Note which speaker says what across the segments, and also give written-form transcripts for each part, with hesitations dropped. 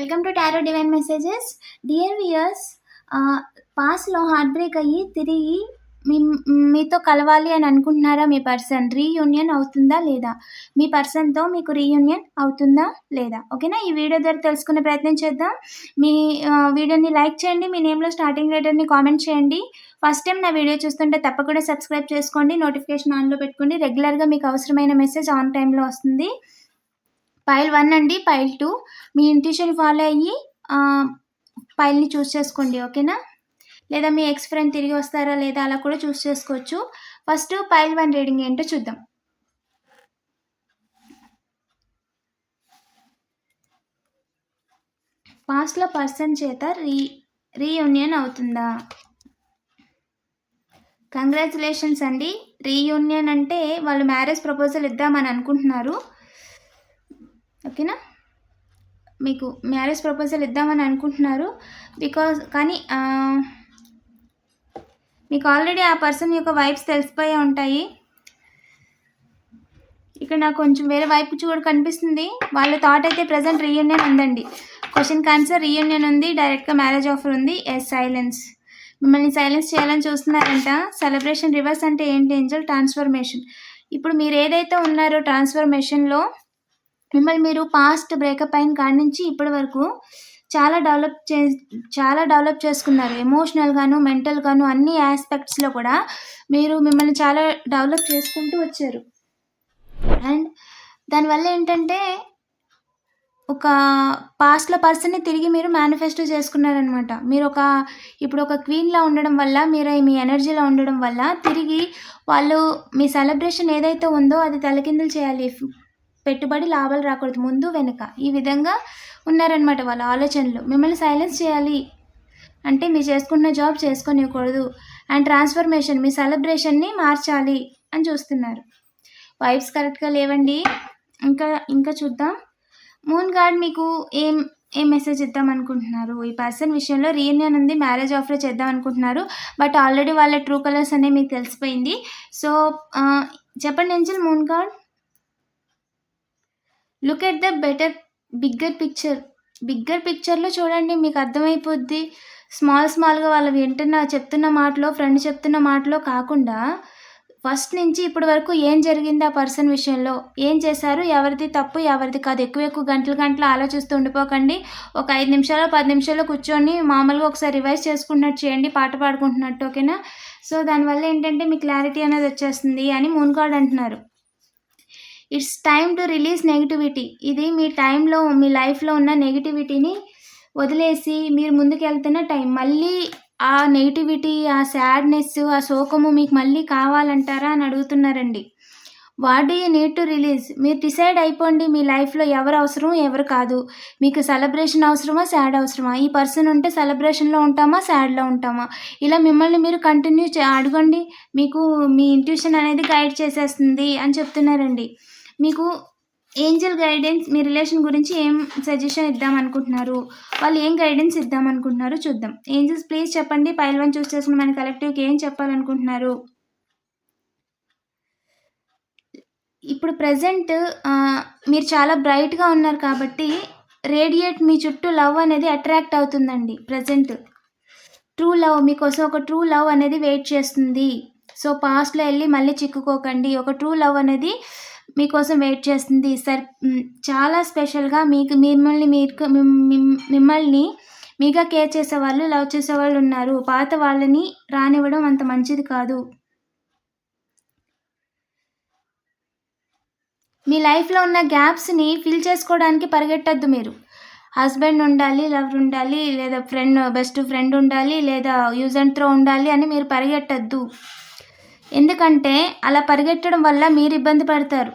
Speaker 1: Welcome to tarot divine messages. Dear weirs, పాస్ట్లో heart break అయ్యి తిరిగి మీతో కలవాలి అని అనుకుంటున్నారా? మీ పర్సన్ రీయూనియన్ అవుతుందా లేదా? మీ పర్సన్తో మీకు రీయూనియన్ అవుతుందా లేదా? ఓకేనా? ఈ వీడియో ద్వారా తెలుసుకునే ప్రయత్నం చేద్దాం. మీ వీడియోని లైక్ చేయండి, మీ నేమ్లో స్టార్టింగ్ లెటర్ని కామెంట్ చేయండి. ఫస్ట్ టైం నా వీడియో చూస్తుంటే తప్పకుండా సబ్స్క్రైబ్ చేసుకోండి, నోటిఫికేషన్ ఆన్లో పెట్టుకోండి. రెగ్యులర్గా మీకు అవసరమైన మెసేజ్ ఆన్ టైంలో వస్తుంది. పైల్ 1 అండి, పైల్ 2 మీ ఇంట్యూషన్ ఫాలో అయ్యి పైల్ని చూస్ చేసుకోండి. ఓకేనా? లేదా మీ ఎక్స్ ఫ్రెండ్ తిరిగి వస్తారా లేదా అలా కూడా చూస్ చేసుకోవచ్చు. ఫస్ట్ పైల్ 1 రీడింగ్ ఏంటో చూద్దాం. పాస్ట్లో పర్సన్ చేత రీయూనియన్ అవుతుందా? కంగ్రాచులేషన్స్ అండి. రీయూనియన్ అంటే వాళ్ళు మ్యారేజ్ ప్రపోజల్ ఇద్దామని అనుకుంటున్నారు. ఓకేనా? మీకు మ్యారేజ్ ప్రపోజల్ ఇద్దామని అనుకుంటున్నారు. కానీ మీకు ఆల్రెడీ ఆ పర్సన్ యొక్క వైబ్స్ తెలిసిపోయే ఉంటాయి. ఇక్కడ నాకు కొంచెం వేరే వైపు కూడా కనిపిస్తుంది. వాళ్ళ థాట్ అయితే ప్రజెంట్ రీయూనియన్ ఉందండి. క్వశ్చన్ ఆన్సర్ రీయూనియన్ ఉంది, డైరెక్ట్గా మ్యారేజ్ ఆఫర్ ఉంది. సైలెన్స్, మిమ్మల్ని సైలెన్స్ చేయాలని చూస్తున్నారంట. సెలబ్రేషన్ రివర్స్ అంటే ఏంటి ఏంజల్? ట్రాన్స్ఫర్మేషన్. ఇప్పుడు మీరు ఏదైతే ఉన్నారో ట్రాన్స్ఫర్మేషన్లో మిమ్మల్ని మీరు పాస్ట్ బ్రేకప్ అయిన కాడి నుంచి ఇప్పటి వరకు చాలా డెవలప్ చేసుకున్నారు. ఎమోషనల్గాను, మెంటల్గాను, అన్ని ఆస్పెక్ట్స్లో కూడా మీరు మిమ్మల్ని చాలా డెవలప్ చేసుకుంటూ వచ్చారు. అండ్ దానివల్ల ఏంటంటే ఒక పాస్ట్లో పర్సన్ని తిరిగి మీరు మేనిఫెస్టో చేసుకున్నారనమాట. మీరు ఇప్పుడు ఒక క్వీన్లా ఉండడం వల్ల, మీరు మీ ఎనర్జీలో ఉండడం వల్ల తిరిగి వాళ్ళు మీ సెలబ్రేషన్ ఏదైతే ఉందో అది తలకిందులు చేయాలి. పెట్టుబడి లాభాలు రాకూడదు, ముందు వెనుక ఈ విధంగా ఉన్నారనమాట వాళ్ళ ఆలోచనలు. మిమ్మల్ని సైలెన్స్ చేయాలి అంటే మీరు చేసుకున్న జాబ్ చేసుకొనివ్వకూడదు. అండ్ ట్రాన్స్ఫర్మేషన్, మీ సెలబ్రేషన్ని మార్చాలి అని చూస్తున్నారు. వైబ్స్ కరెక్ట్గా లేవండి. ఇంకా చూద్దాం. మూన్ గార్డ్ మీకు ఏం మెసేజ్ ఇద్దాం అనుకుంటున్నారు? ఈ పర్సన్ విషయంలో రీయూనియన్ ఉంది, మ్యారేజ్ ఆఫర్ చేద్దాం అనుకుంటున్నారు. బట్ ఆల్రెడీ వాళ్ళ ట్రూ కలర్స్ అనేవి మీకు తెలిసిపోయింది. సో చెప్పండి angel. Moon guard, look at the bigger పిక్చర్లో చూడండి, మీకు అర్థమైపోద్ది. స్మాల్గా వాళ్ళు చెప్తున్న మాటలో, ఫ్రెండ్ చెప్తున్న మాటలో కాకుండా ఫస్ట్ నుంచి ఇప్పటి వరకు ఏం జరిగింది ఆ పర్సన్ విషయంలో, ఏం చేశారు, ఎవరిది తప్పు ఎవరిది కాదు. ఎక్కువ గంటలు ఆలోచిస్తూ ఉండిపోకండి. ఒక 5 నిమిషాలు 10 నిమిషాలు కూర్చొని మామూలుగా ఒకసారి రివైజ్ చేసుకున్నట్టు చేయండి, పాట పాడుకుంటున్నట్టు. ఓకేనా? సో దానివల్ల ఏంటంటే మీ క్లారిటీ అనేది వచ్చేస్తుంది అని మూన్ గార్డ్ అంటున్నారు. It's time to release negativity. ఇది మీ టైంలో, మీ లైఫ్లో ఉన్న నెగిటివిటీని వదిలేసి మీరు ముందుకు వెళ్తున్న టైం. మళ్ళీ ఆ నెగిటివిటీ, ఆ సాడ్నెస్, ఆ శోకము మీకు మళ్ళీ కావాలంటారా అని అడుగుతున్నారండి. What do you need to release? మీరు డిసైడ్ అయిపోండి మీ లైఫ్లో ఎవరు అవసరం ఎవరు కాదు. మీకు సెలబ్రేషన్ అవసరమా, సాడ్ అవసరమా? ఈ పర్సన్ ఉంటే సెలబ్రేషన్లో ఉంటామా, సాడ్లో ఉంటామా? ఇలా మిమ్మల్ని మీరు కంటిన్యూ అడగండి. మీకు మీ ఇంట్యూషన్ అనేది గైడ్ చేసేస్తుంది అని చెప్తున్నారండి. మీకు ఏంజల్ గైడెన్స్ మీ రిలేషన్ గురించి ఏం సజెషన్ ఇద్దాం అనుకుంటున్నారు, వాళ్ళు ఏం గైడెన్స్ ఇద్దాం అనుకుంటున్నారు చూద్దాం. ఏంజల్స్ ప్లీజ్ చెప్పండి. పైల్ 1 చూస్ చేసుకుని మన కలెక్టివ్కి ఏం చెప్పాలనుకుంటున్నారు? ఇప్పుడు ప్రజెంట్ మీరు చాలా బ్రైట్గా ఉన్నారు కాబట్టి రేడియేట్ మీ చుట్టూ లవ్ అనేది అట్రాక్ట్ అవుతుందండి. ప్రజెంట్ ట్రూ లవ్ మీకోసం, ఒక ట్రూ లవ్ అనేది వెయిట్ చేస్తుంది. సో పాస్ట్లో వెళ్ళి మళ్ళీ చిక్కుకోకండి. ఒక ట్రూ లవ్ అనేది మీకోసం వెయిట్ చేస్తుంది. చాలా స్పెషల్గా మిమ్మల్ని మీగా కేర్ చేసేవాళ్ళు, లవ్ చేసేవాళ్ళు ఉన్నారు. పాత వాళ్ళని రానివ్వడం అంత మంచిది కాదు. మీ లైఫ్లో ఉన్న గ్యాప్స్ని ఫిల్ చేసుకోవడానికి పరిగెట్టద్దు. మీరు హస్బెండ్ ఉండాలి, లవర్ ఉండాలి, లేదా బెస్ట్ ఫ్రెండ్ ఉండాలి, లేదా యూజ్ అండ్ త్రో ఉండాలి అని మీరు పరిగెట్టద్దు. ఎందుకంటే అలా పరిగెట్టడం వల్ల మీరు ఇబ్బంది పడతారు.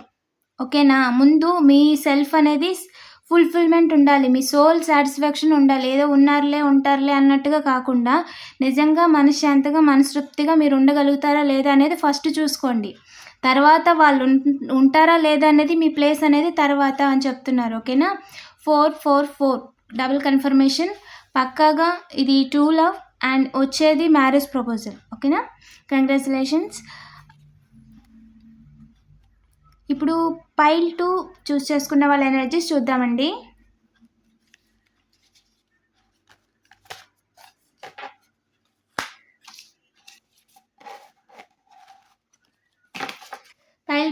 Speaker 1: ఓకేనా? ముందు మీ సెల్ఫ్ అనేది ఫుల్ఫిల్మెంట్ ఉండాలి, మీ సోల్ సాటిస్ఫాక్షన్ ఉండాలి. ఏదో ఉంటారులే అన్నట్టుగా కాకుండా నిజంగా మనశ్శాంతిగా, మనస్తృప్తిగా మీరు ఉండగలుగుతారా లేదా అనేది ఫస్ట్ చూసుకోండి. తర్వాత వాళ్ళు ఉంటారా లేదా అనేది మీ ప్లేస్ అనేది తర్వాత అని చెప్తున్నారు. ఓకేనా? 444 డబుల్ కన్ఫర్మేషన్ పక్కాగా ఇది ట్రూ లవ్ అండ్ వచ్చేది మ్యారేజ్ ప్రపోజల్. ఓకేనా? కంగ్రాచులేషన్స్. ఇప్పుడు పైల్ 2 చూస్ చేసుకున్న వాళ్ళ ఎనర్జీస్ చూద్దామండి.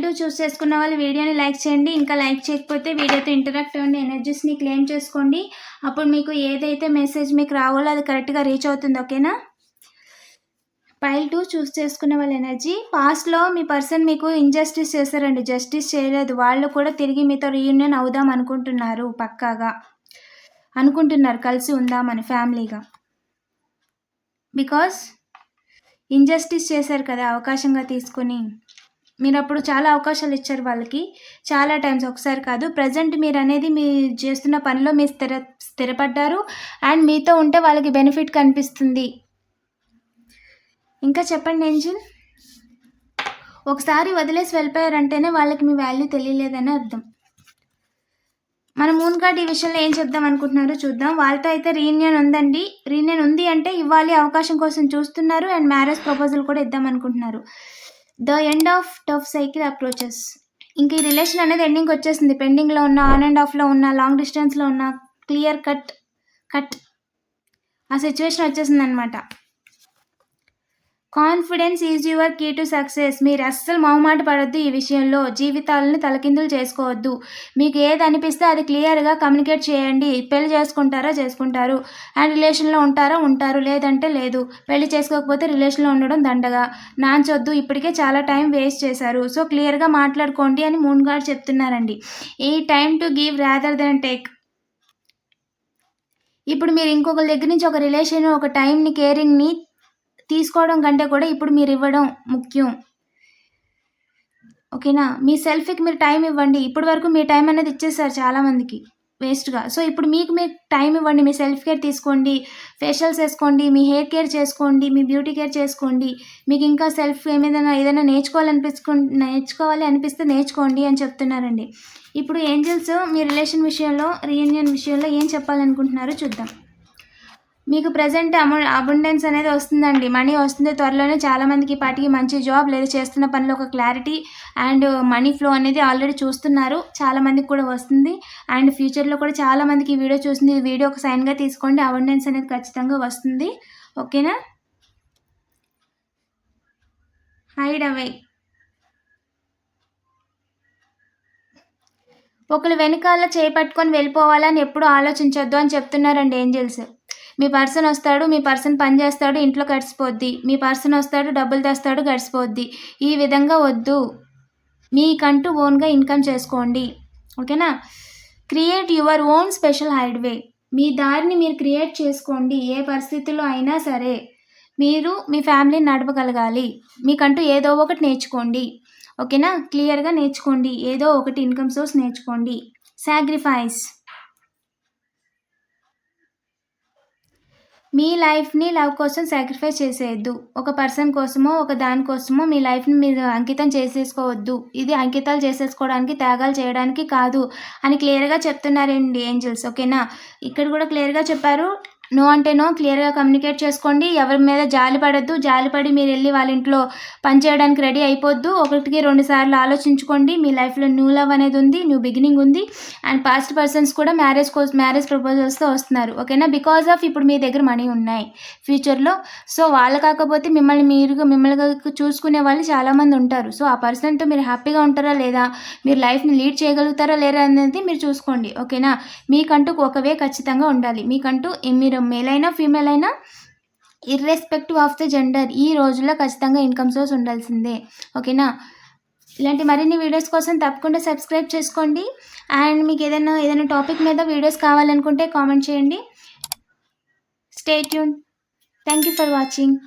Speaker 1: 2 చూస్ చేసుకున్న వాళ్ళు వీడియోని లైక్ చేయండి. ఇంకా లైక్ చేయకపోతే వీడియోతో ఇంటరాక్ట్ అవ్వండి, ఎనర్జీస్ని క్లెయిమ్ చేసుకోండి. అప్పుడు మీకు ఏదైతే మెసేజ్ మీకు రావాలో అది కరెక్ట్గా రీచ్ అవుతుంది. ఓకేనా? పైల్ 2 చూస్ చేసుకున్న వాళ్ళ ఎనర్జీ. పాస్ట్లో మీ పర్సన్ మీకు ఇంజస్టిస్ చేశారండి, జస్టిస్ చేయలేదు. వాళ్ళు కూడా తిరిగి మీతో రీయూనియన్ అవుదాం అనుకుంటున్నారు, పక్కాగా అనుకుంటున్నారు కలిసి ఉందామని ఫ్యామిలీగా. బికాస్ ఇంజస్టిస్ చేశారు కదా అవకాశంగా తీసుకొని. మీరు అప్పుడు చాలా అవకాశాలు ఇచ్చారు వాళ్ళకి, చాలా టైమ్స్, ఒకసారి కాదు. ప్రజెంట్ మీరు అనేది మీ చేస్తున్న పనిలో మీరు స్థిరపడ్డారు అండ్ మీతో ఉంటే వాళ్ళకి బెనిఫిట్ కనిపిస్తుంది. ఇంకా చెప్పండి ఏంజిల్. ఒకసారి వదిలేసి వెళ్ళిపోయారంటేనే వాళ్ళకి మీ వాల్యూ తెలియలేదని అర్థం. మన మూన్ కార్డ్ ఈ విషయంలో ఏం చెప్దాం అనుకుంటున్నారో చూద్దాం. వాళ్ళతో అయితే రీయూనియన్ ఉందండి. రీయూనియన్ ఉంది అంటే ఇవ్వాలి అవకాశం కోసం చూస్తున్నారు అండ్ మ్యారేజ్ ప్రపోజల్ కూడా ఇద్దాం అనుకుంటున్నారు. The end of tough cycle approaches. ఇంక ఈ రిలేషన్ అనేది ఎండింగ్ వచ్చేసింది. పెండింగ్లో ఉన్న, ఆన్ అండ్ ఆఫ్లో ఉన్న, లాంగ్ డిస్టెన్స్లో ఉన్న, క్లియర్ కట్ ఆ సిచ్యువేషన్ వచ్చేసింది అనమాట. Confidence is your key to success. మీరు అస్సలు మొహమాట పడొద్దు ఈ విషయంలో. జీవితాలను తలకిందులు చేసుకోవద్దు. మీకు ఏది అనిపిస్తే అది క్లియర్గా కమ్యూనికేట్ చేయండి. పెళ్లి చేసుకుంటారా చేసుకుంటారు, అండ్ రిలేషన్లో ఉంటారా ఉంటారు, లేదంటే లేదు. పెళ్లి చేసుకోకపోతే రిలేషన్లో ఉండడం దండగా. నాంచొద్దు, ఇప్పటికే చాలా టైం వేస్ట్ చేశారు. సో క్లియర్గా మాట్లాడుకోండి అని మూన్ గార్డ్ చెప్తున్నారండి. ఈ time to give rather than take. ఇప్పుడు మీరు ఇంకొకరి దగ్గర నుంచి ఒక రిలేషన్, ఒక టైంని, కేరింగ్ని తీసుకోవడం కంటే కూడా ఇప్పుడు మీరు ఇవ్వడం ముఖ్యం. ఓకేనా? మీ సెల్ఫ్కి మీరు టైం ఇవ్వండి. ఇప్పటి వరకు మీ టైం అనేది ఇచ్చేసారు చాలామందికి వేస్ట్గా. సో ఇప్పుడు మీకు టైం ఇవ్వండి, మీ సెల్ఫ్ కేర్ తీసుకోండి, ఫేషియల్స్ వేసుకోండి, మీ హెయిర్ కేర్ చేసుకోండి, మీ బ్యూటీ కేర్ చేసుకోండి. మీకు ఇంకా సెల్ఫ్ ఏదైనా నేర్చుకోవాలి అనిపిస్తే నేర్చుకోండి అని చెప్తున్నారండి. ఇప్పుడు ఏంజల్స్ మీ రిలేషన్ విషయంలో, రీయూనియన్ విషయంలో ఏం చెప్పాలనుకుంటున్నారో చూద్దాం. మీకు ప్రజెంట్ అబండెన్స్ అనేది వస్తుందండి, మనీ వస్తుంది త్వరలోనే. చాలామందికి పాటికి మంచి జాబ్ లేదా చేస్తున్న పనిలో ఒక క్లారిటీ అండ్ మనీ ఫ్లో అనేది ఆల్రెడీ చూస్తున్నారు. చాలామందికి కూడా వస్తుంది అండ్ ఫ్యూచర్లో కూడా చాలామందికి ఈ వీడియో చూస్తుంది. ఈ వీడియో ఒక సైన్గా తీసుకోండి, అబండెన్స్ అనేది ఖచ్చితంగా వస్తుంది. ఓకేనా? హైడ్ అవే. ఒకరు వెనకాల చేపట్టుకొని వెళ్ళిపోవాలని ఎప్పుడు ఆలోచించొద్దు అని చెప్తున్నారండి ఏంజల్స్. మీ పర్సన్ వస్తాడు, మీ పర్సన్ పని చేస్తాడు, ఇంట్లో గడిచిపోద్ది. మీ పర్సన్ వస్తాడు, డబ్బులు తెస్తాడు, గడిచిపోద్ది. ఈ విధంగా వద్దు. మీకంటూ ఓన్గా ఇన్కమ్ చేసుకోండి. ఓకేనా? Create your own special hideaway. మీ దారిని మీరు క్రియేట్ చేసుకోండి. ఏ పరిస్థితుల్లో అయినా సరే మీరు మీ ఫ్యామిలీని నడపగలగాలి. మీకంటూ ఏదో ఒకటి నేర్చుకోండి. ఓకేనా? క్లియర్గా నేర్చుకోండి. ఏదో ఒకటి ఇన్కమ్ సోర్స్ నేర్చుకోండి. సాక్రిఫైస్. మీ లైఫ్ని లవ్ కోసం సాక్రిఫైస్ చేసేయద్దు. ఒక పర్సన్ కోసమో, ఒక దానికోసమో మీ లైఫ్ని మీరు అంకితం చేసేసుకోవద్దు. ఇది అంకితాలు చేసేసుకోవడానికి, త్యాగాలు చేయడానికి కాదు అని క్లియర్గా చెప్తున్నారండి ఏంజల్స్. ఓకేనా? ఇక్కడ కూడా క్లియర్గా చెప్పారు. నో అంటే నో, క్లియర్గా కమ్యూనికేట్ చేసుకోండి. ఎవరి మీద జాలి పడద్దు. జాలిపడి మీరు వెళ్ళి వాళ్ళ ఇంట్లో పని చేయడానికి రెడీ అయిపోద్దు. 1-2 సార్లు ఆలోచించుకోండి. మీ లైఫ్లో న్యూ లవ్ అనేది ఉంది, న్యూ బిగినింగ్ ఉంది అండ్ పాస్ట్ పర్సన్స్ కూడా మ్యారేజ్ ప్రపోజల్స్తో వస్తున్నారు. ఓకేనా? బికాజ్ ఆఫ్ ఇప్పుడు మీ దగ్గర మనీ ఉన్నాయి ఫ్యూచర్లో. సో వాళ్ళు కాకపోతే మిమ్మల్ని చూసుకునే వాళ్ళు చాలామంది ఉంటారు. సో ఆ పర్సన్తో మీరు హ్యాపీగా ఉంటారా లేదా, మీరు లైఫ్ని లీడ్ చేయగలుగుతారా లేదా అనేది మీరు చూసుకోండి. ఓకేనా? మీకంటూ ఒక వే ఖచ్చితంగా ఉండాలి. మీకంటూ మీరు మేల్ అయినా ఫీమేల్ అయినా ఇర్రెస్పెక్టివ్ ఆఫ్ ద జెండర్ ఈ రోజుల్లో ఖచ్చితంగా ఇన్కమ్ సోర్స్ ఉండాల్సిందే. ఓకేనా? ఇలాంటి మరిన్ని వీడియోస్ కోసం తప్పకుండా సబ్స్క్రైబ్ చేసుకోండి. అండ్ మీకు ఏదైనా టాపిక్ మీద వీడియోస్ కావాలనుకుంటే కామెంట్ చేయండి. Stay tune. Thank you for watching.